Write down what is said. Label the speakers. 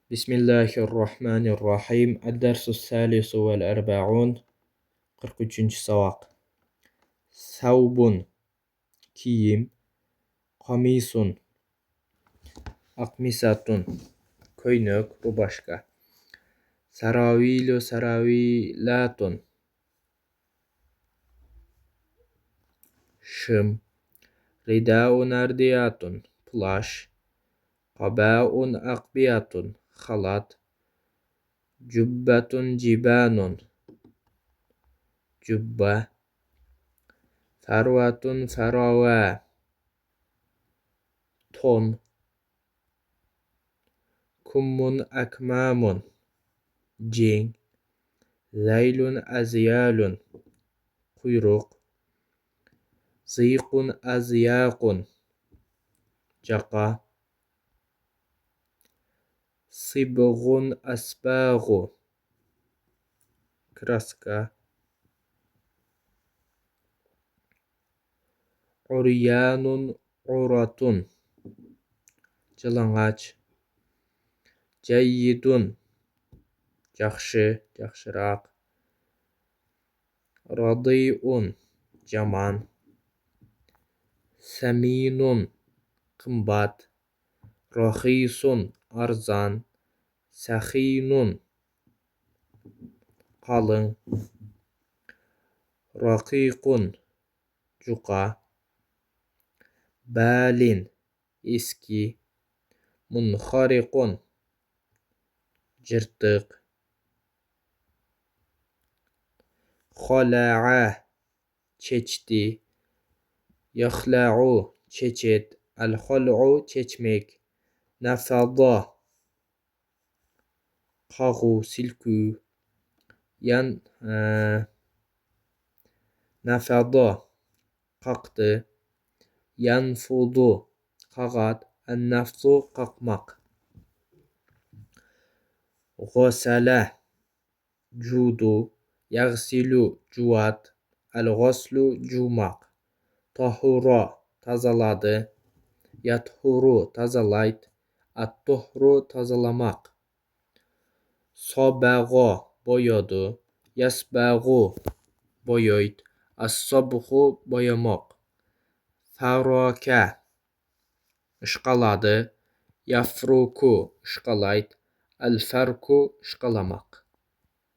Speaker 1: بسم الله الرحمن الرحيم. الدرس الثالث والأربعون. 43. sabak. Saubun kiyim, kamisun akmisatun koynuk, bu başka. Saravilu saravilatun şım. Ridaun ardiyatun plaş. Qabaun akbiyatun halat. Cübbetun cibanun cübbe. Fervatun ferava ton. Kummun akmamun cin. Zeylun azyalun kuyruk. Zikun azyakun caka. Sibgun asbagu kraska. Uryanun uratun cılıngaç. Ceyyidun yaxşı, yaxşıraq. Radiyun caman. Seminun qımbat. Rahisun arzan. Səxinun qalın. Raqiqun cuqa. Balin eski. Munxariqun cırtıq. Khala'a çeçti. Yaxla'u çeçet. El-hal'u çeçmek. Nafada qağı, silkü. Nafada qalxdı. Yanfudu qağat. En-nafdu qalxmaq. Ghasala cudu. Yaghsilu cuvat. El-ghaslu cumaq. Tahura tazaladı. Yathuru tazalayt. At-tuhru tazalamaq. Sabağa boyadı. Yasbağı boyayt. As-sabğu boyamaq. Faraka ışqaladı. Yafruku ışqalayt. El-farku ışqalamaq.